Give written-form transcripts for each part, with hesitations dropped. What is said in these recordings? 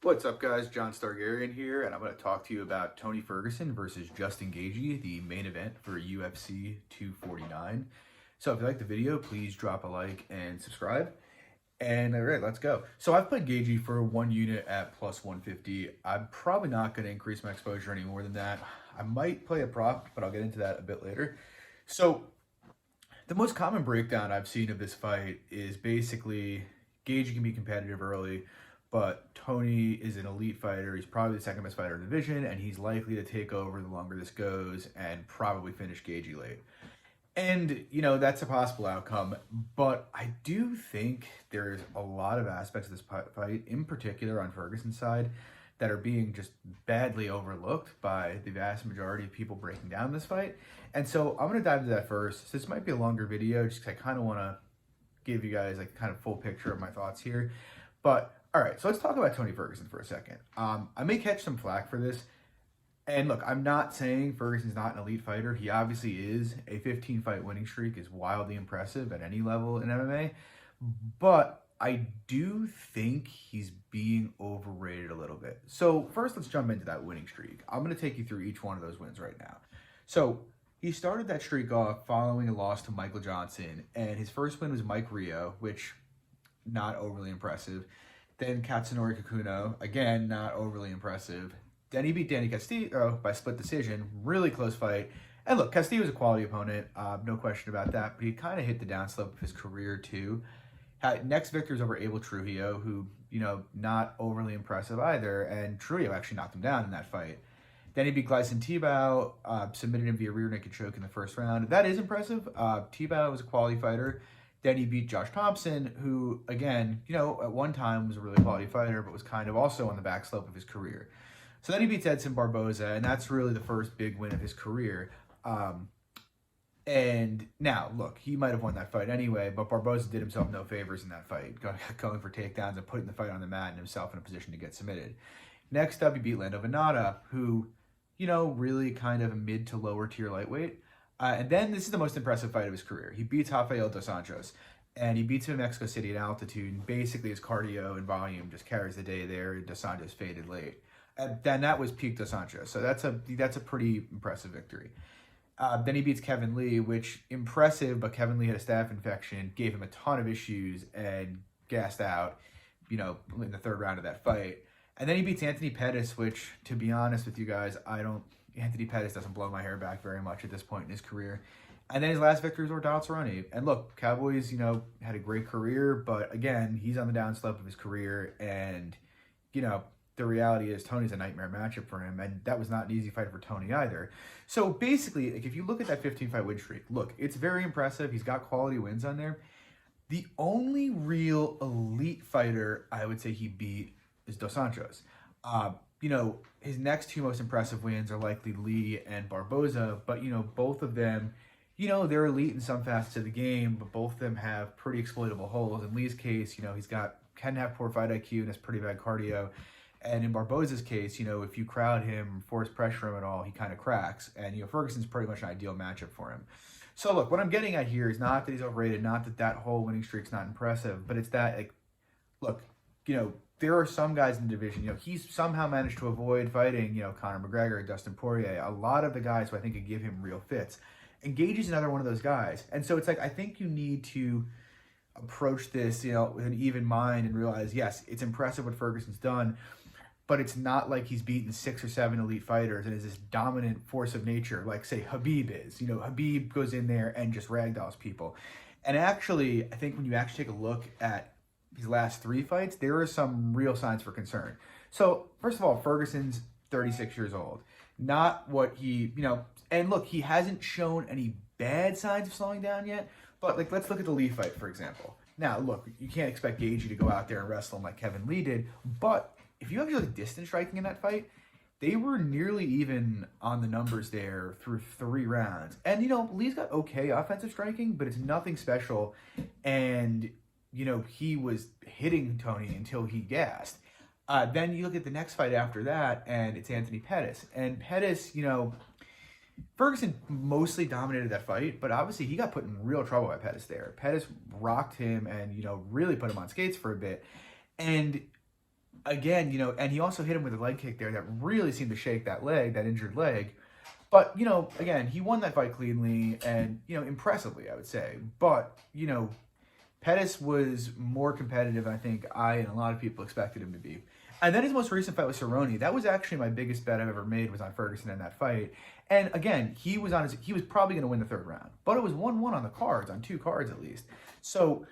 What's up, guys? John Stargarian here, and I'm going to talk to you about Tony Ferguson versus Justin Gaethje, the main event for UFC 249. So if you like the video, please drop a like and subscribe. And all right, let's go. So I've played Gaethje for one unit at plus 150. I'm probably not going to increase my exposure any more than that. I might play a prop, but I'll get into that a bit later. So the most common breakdown I've seen of this fight is basically Gaethje can be competitive early, but Tony is an elite fighter. He's probably the second best fighter in the division, and he's likely to take over the longer this goes and probably finish Gaethje late. And, that's a possible outcome, but I do think there's a lot of aspects of this fight, in particular on Ferguson's side, that are being just badly overlooked by the vast majority of people breaking down this fight. And so I'm going to dive into that first. So this might be a longer video, just because I kind of want to give you guys like kind of full picture of my thoughts here. But all right, so let's talk about Tony Ferguson for a second. I may catch some flack for this. And look, I'm not saying Ferguson's not an elite fighter. He obviously is. A 15-fight winning streak is wildly impressive at any level in MMA. But I do think he's being overrated a little bit. So first, let's jump into that winning streak. I'm going to take you through each one of those wins right now. So he started that streak off following a loss to Michael Johnson. And his first win was Mike Rio, which not overly impressive. Then Katsunori Kikuno, again, not overly impressive. Then he beat Danny Castillo by split decision, really close fight. And look, Castillo was a quality opponent, no question about that, but he kind of hit the downslope of his career too. Next victors over Abel Trujillo, who, not overly impressive either, and Trujillo actually knocked him down in that fight. Then he beat Gleison Tibau, submitted him via rear naked choke in the first round. That is impressive. Tibau was a quality fighter. Then he beat Josh Thompson, who, again, at one time was a really quality fighter, but was kind of also on the back slope of his career. So then he beats Edson Barboza, and that's really the first big win of his career. And now, look, he might have won that fight anyway, but Barboza did himself no favors in that fight, going for takedowns and putting the fight on the mat and himself in a position to get submitted. Next up, he beat Lando Venata, who, really kind of a mid to lower tier lightweight. And then this is the most impressive fight of his career. He beats Rafael dos Anjos, and he beats him in Mexico City at altitude, and basically his cardio and volume just carries the day there. Dos Anjos faded late. And then that was peak Dos Anjos, so that's a pretty impressive victory. Then he beats Kevin Lee, which impressive, but Kevin Lee had a staph infection, gave him a ton of issues, and gassed out, in the third round of that fight. And then he beats Anthony Pettis, which, to be honest with you guys, Anthony Pettis doesn't blow my hair back very much at this point in his career. And then his last victory was Donald Cerrone. And look, Cowboys, had a great career, but again, he's on the downslope of his career. And, the reality is Tony's a nightmare matchup for him. And that was not an easy fight for Tony either. So basically, if you look at that 15-fight win streak, look, it's very impressive. He's got quality wins on there. The only real elite fighter I would say he beat is Dos Anjos. His next two most impressive wins are likely Lee and Barboza, but, both of them, they're elite in some facets of the game, but both of them have pretty exploitable holes. In Lee's case, can have poor fight IQ and has pretty bad cardio. And in Barboza's case, if you crowd him, force pressure him at all, he kind of cracks. And, Ferguson's pretty much an ideal matchup for him. So, look, what I'm getting at here is not that he's overrated, not that whole winning streak's not impressive, but it's that, there are some guys in the division, he's somehow managed to avoid fighting, Conor McGregor, Dustin Poirier, a lot of the guys who I think could give him real fits. And Gaethje is another one of those guys. And so it's I think you need to approach this, with an even mind and realize, yes, it's impressive what Ferguson's done, but it's not like he's beaten 6 or 7 elite fighters and is this dominant force of nature like, say, Khabib is. Khabib goes in there and just ragdolls people. And actually, I think when you actually take a look at these last 3 fights, there are some real signs for concern. So, first of all, Ferguson's 36 years old. Not what he, and look, he hasn't shown any bad signs of slowing down yet, but let's look at the Lee fight, for example. Now, look, you can't expect Gaethje to go out there and wrestle him like Kevin Lee did, but if you actually look at distance striking in that fight, they were nearly even on the numbers there through 3 rounds. And, Lee's got okay offensive striking, but it's nothing special. And, he was hitting Tony until he gassed. Then you look at the next fight after that, and it's Anthony Pettis. And Pettis, Ferguson mostly dominated that fight, but obviously he got put in real trouble by Pettis there. Pettis rocked him and, really put him on skates for a bit. And again, and he also hit him with a leg kick there that really seemed to shake that leg, that injured leg. But, again, he won that fight cleanly and, impressively, I would say. But, Pettis was more competitive, I think I and a lot of people expected him to be. And then his most recent fight with Cerrone, that was actually my biggest bet I've ever made, was on Ferguson in that fight. And again, he was probably going to win the third round. But it was 1-1 on the cards, on 2 cards at least. So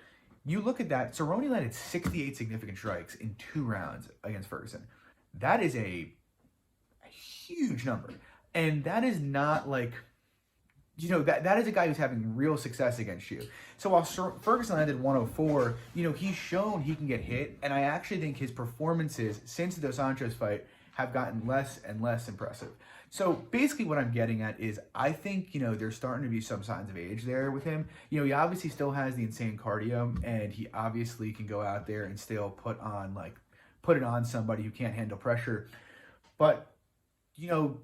you look at that, Cerrone landed 68 significant strikes in 2 rounds against Ferguson. That is a huge number. And that is not like, that is a guy who's having real success against you. So while Ferguson landed 104, he's shown he can get hit. And I actually think his performances since the Dos Anjos fight have gotten less and less impressive. So basically what I'm getting at is I think, there's starting to be some signs of age there with him. He obviously still has the insane cardio, and he obviously can go out there and still put it on somebody who can't handle pressure. But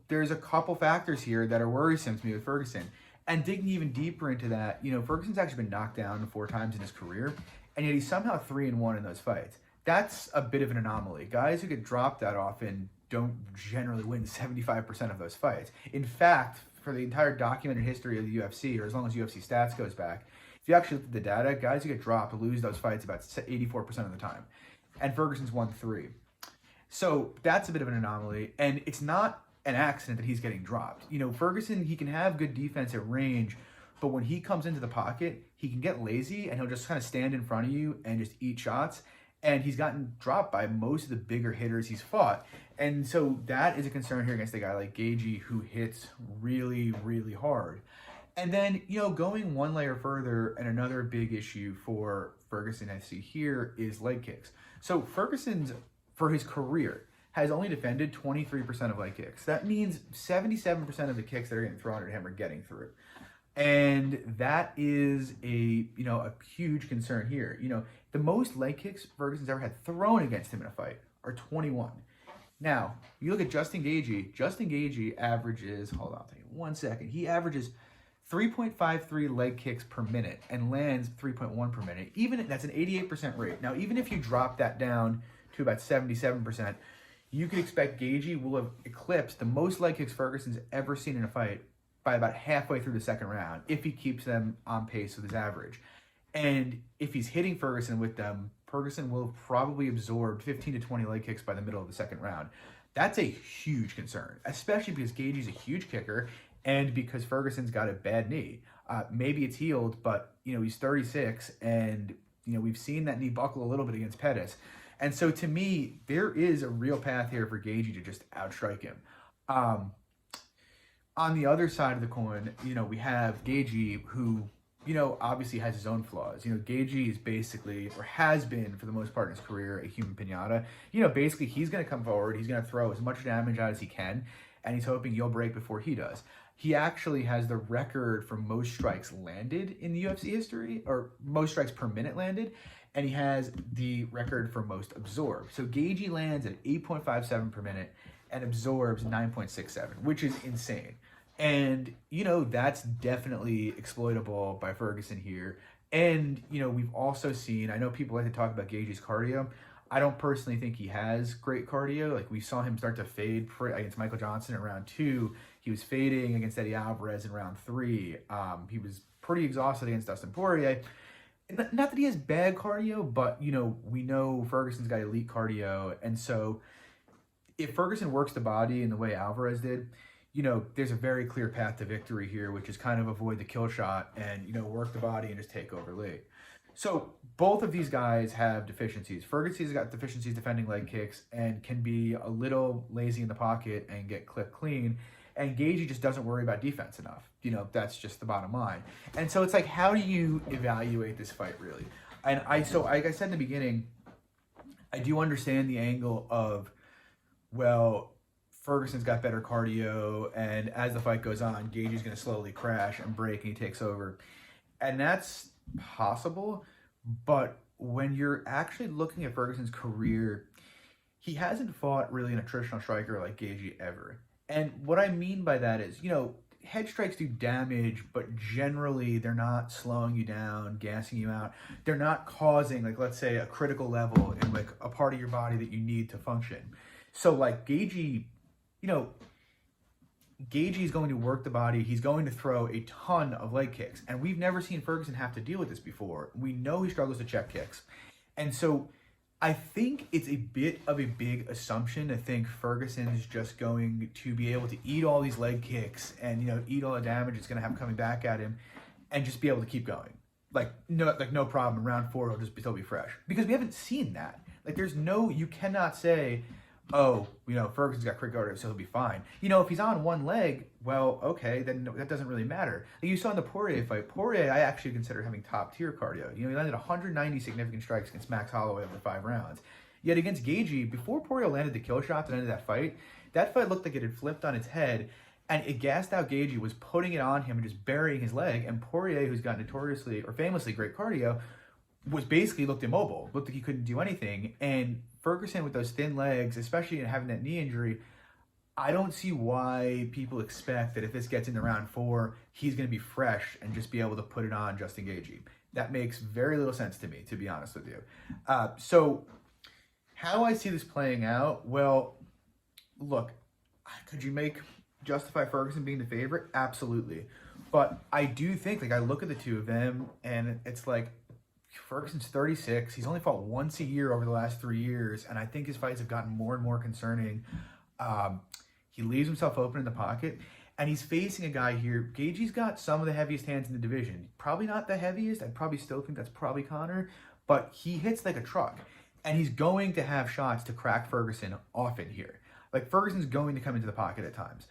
there's a couple factors here that are worrisome to me with Ferguson. And digging even deeper into that, Ferguson's actually been knocked down 4 times in his career, and yet he's somehow 3-1 in those fights. That's a bit of an anomaly. Guys who get dropped that often don't generally win 75% of those fights. In fact, for the entire documented history of the UFC, or as long as UFC stats goes back, if you actually look at the data, guys who get dropped lose those fights about 84% of the time. And Ferguson's won 3. So that's a bit of an anomaly, and it's not an accident that he's getting dropped. Ferguson, he can have good defense at range, but when he comes into the pocket, he can get lazy, and he'll just kind of stand in front of you and just eat shots. And he's gotten dropped by most of the bigger hitters he's fought. And so that is a concern here against a guy like Gaethje, who hits really, really hard. And then, going one layer further, and another big issue for Ferguson I see here is leg kicks. So Ferguson's, for his career, has only defended 23% of leg kicks. That means 77% of the kicks that are getting thrown at him are getting through. And that is a huge concern here. The most leg kicks Ferguson's ever had thrown against him in a fight are 21. Now, you look at Justin Gaethje. Justin Gaethje averages, hold on, I'll tell you 1 second. He averages 3.53 leg kicks per minute and lands 3.1 per minute. That's an 88% rate. Now, even if you drop that down to about 77%, you could expect Gaethje will have eclipsed the most leg kicks Ferguson's ever seen in a fight by about halfway through the second round, if he keeps them on pace with his average. And if he's hitting Ferguson with them, Ferguson will have probably absorbed 15 to 20 leg kicks by the middle of the second round. That's a huge concern, especially because Gaethje's a huge kicker and because Ferguson's got a bad knee. Maybe it's healed, but he's 36, and we've seen that knee buckle a little bit against Pettis. And so to me, there is a real path here for Gaethje to just outstrike him. On the other side of the coin, we have Gaethje, who, obviously has his own flaws. Gaethje is basically, or has been for the most part in his career, a human pinata. Basically he's going to come forward, he's going to throw as much damage out as he can, and he's hoping you'll break before he does. He actually has the record for most strikes landed in the UFC history, or most strikes per minute landed, and he has the record for most absorbed. So Gaethje lands at 8.57 per minute and absorbs 9.67, which is insane. And, that's definitely exploitable by Ferguson here. And, we've also seen, I know people like to talk about Gaethje's cardio. I don't personally think he has great cardio. Like, we saw him start to fade against Michael Johnson in round 2. He was fading against Eddie Alvarez in round 3. He was pretty exhausted against Dustin Poirier. Not that he has bad cardio, but, we know Ferguson's got elite cardio. And so if Ferguson works the body in the way Alvarez did, there's a very clear path to victory here, which is kind of avoid the kill shot and, work the body and just take over late. So both of these guys have deficiencies. Ferguson's got deficiencies defending leg kicks and can be a little lazy in the pocket and get clipped clean. And Gaethje just doesn't worry about defense enough. That's just the bottom line. And so it's like, how do you evaluate this fight really? And like I said in the beginning, I do understand the angle of, well, Ferguson's got better cardio, and as the fight goes on, Gaethje's going to slowly crash and break, and he takes over. And that's possible, but when you're actually looking at Ferguson's career, he hasn't fought really an attritional striker like Gaethje ever. And what I mean by that is, head strikes do damage, but generally they're not slowing you down, gassing you out. They're not causing, like, let's say, a critical level in like a part of your body that you need to function. So like Gaethje, you know, Gaethje is going to work the body. He's going to throw a ton of leg kicks. And we've never seen Ferguson have to deal with this before. We know he struggles to check kicks. And so I think it's a bit of a big assumption to think Ferguson is just going to be able to eat all these leg kicks and, you know, eat all the damage it's going to have coming back at him and just be able to keep going. Like no problem. In round 4, he'll still be fresh. Because we haven't seen that. Like, you cannot say, oh, you know, Ferguson's got quick cardio, so he'll be fine. You know, if he's on one leg, well, okay, then that doesn't really matter. Like you saw in the Poirier fight. Poirier, I actually consider having top-tier cardio. You know, he landed 190 significant strikes against Max Holloway over 5 rounds. Yet against Gaethje, before Poirier landed the kill shot at the end of that fight looked like it had flipped on its head, and it gassed out Gaethje, was putting it on him and just burying his leg, and Poirier, who's got notoriously or famously great cardio, was basically looked immobile, looked like he couldn't do anything. And Ferguson, with those thin legs, especially in having that knee injury, I don't see why people expect that if this gets into round 4, he's going to be fresh and just be able to put it on Justin Gaethje. That makes very little sense to me, to be honest with you. So how I see this playing out, well, look, could you justify Ferguson being the favorite? Absolutely. But I do think, like, I look at the two of them, and it's like, Ferguson's 36. He's only fought once a year over the last 3 years, and I think his fights have gotten more and more concerning. He leaves himself open in the pocket, and he's facing a guy here. Gaethje's got some of the heaviest hands in the division. Probably not the heaviest. I'd probably still think that's probably Conor, but he hits like a truck, and he's going to have shots to crack Ferguson often here. Like, Ferguson's going to come into the pocket at times.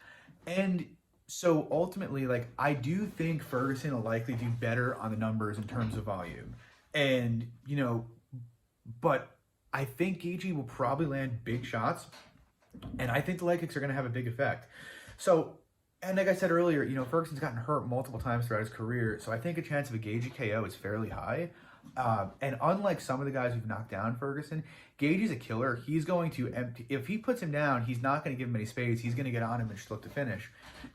And so ultimately, like, I do think Ferguson will likely do better on the numbers in terms of volume. And, you know, but I think Gaethje will probably land big shots, and I think the leg kicks are going to have a big effect. So, and like I said earlier, you know, Ferguson's gotten hurt multiple times throughout his career, so I think a chance of a Gaethje KO is fairly high. And unlike some of the guys who've knocked down Ferguson, Gaethje's a killer. He's going to if he puts him down, he's not going to give him any space. He's going to get on him and just look to finish.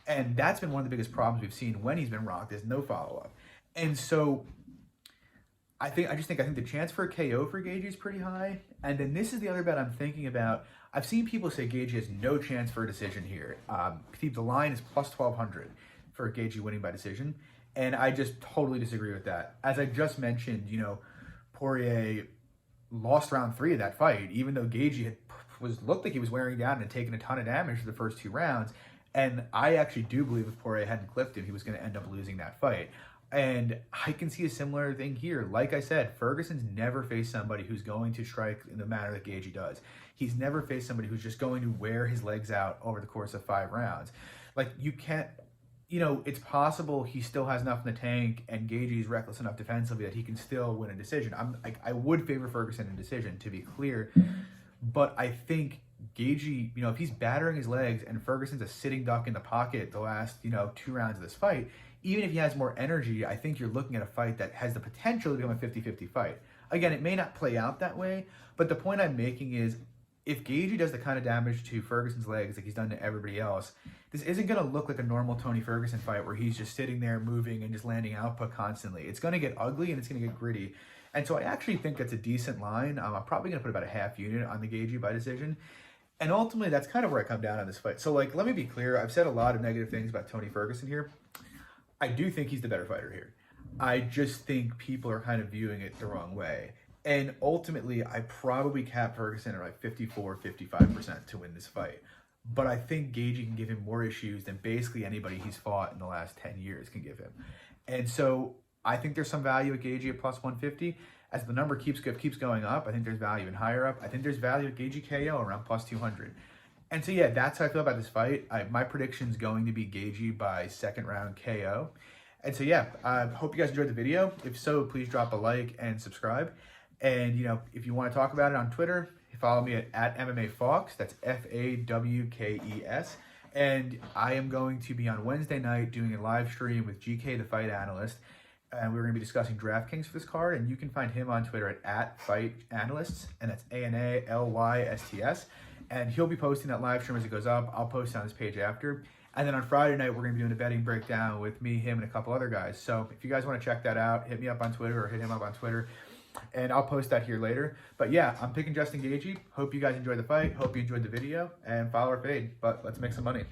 And that's been one of the biggest problems we've seen when he's been rocked, is no follow-up. And so I think the chance for a KO for Gaethje is pretty high. And then this is the other bet I'm thinking about. I've seen people say Gaethje has no chance for a decision here. The line is plus 1,200 for Gaethje winning by decision. And I just totally disagree with that. As I just mentioned, you know, Poirier lost round 3 of that fight, even though Gaethje looked like he was wearing down and taking a ton of damage for the first 2 rounds. And I actually do believe if Poirier hadn't clipped him, he was going to end up losing that fight. And I can see a similar thing here. Like I said, Ferguson's never faced somebody who's going to strike in the manner that Gaethje does. He's never faced somebody who's just going to wear his legs out over the course of 5 rounds. Like, you can't, you know, it's possible he still has enough in the tank and Gaethje is reckless enough defensively that he can still win a decision. I would favor Ferguson in decision, to be clear. But I think Gaethje, you know, if he's battering his legs and Ferguson's a sitting duck in the pocket the last, you know, 2 rounds of this fight, even if he has more energy, I think you're looking at a fight that has the potential to become a 50-50 fight. Again, it may not play out that way, but the point I'm making is if Gaethje does the kind of damage to Ferguson's legs like he's done to everybody else, this isn't going to look like a normal Tony Ferguson fight where he's just sitting there moving and just landing output constantly. It's going to get ugly and it's going to get gritty. And so I actually think that's a decent line. I'm probably going to put about a half unit on the Gaethje by decision. And ultimately, that's kind of where I come down on this fight. So, like, let me be clear. I've said a lot of negative things about Tony Ferguson here. I do think he's the better fighter here. I just think people are kind of viewing it the wrong way. And ultimately, I probably cap Ferguson at like 54-55% to win this fight. But I think Gaethje can give him more issues than basically anybody he's fought in the last 10 years can give him. And so I think there's some value at Gaethje at plus 150. As the number keeps going up, I think there's value in higher up. I think there's value at Gaethje KO around plus 200. And so, yeah, that's how I feel about this fight. My prediction's going to be Gaethje by 2nd round KO. And so, yeah, I hope you guys enjoyed the video. If so, please drop a like and subscribe. And, you know, if you want to talk about it on Twitter, follow me at MMA Fawkes. That's Fawkes. And I am going to be on Wednesday night doing a live stream with GK, the fight analyst. And we're going to be discussing DraftKings for this card. And you can find him on Twitter at @FightAnalysts. And that's ANALYSTS. And he'll be posting that live stream as it goes up. I'll post it on his page after. And then on Friday night, we're going to be doing a betting breakdown with me, him, and a couple other guys. So if you guys want to check that out, hit me up on Twitter or hit him up on Twitter. And I'll post that here later. But yeah, I'm picking Justin Gaethje. Hope you guys enjoyed the fight. Hope you enjoyed the video. And follow our fade. But let's make some money.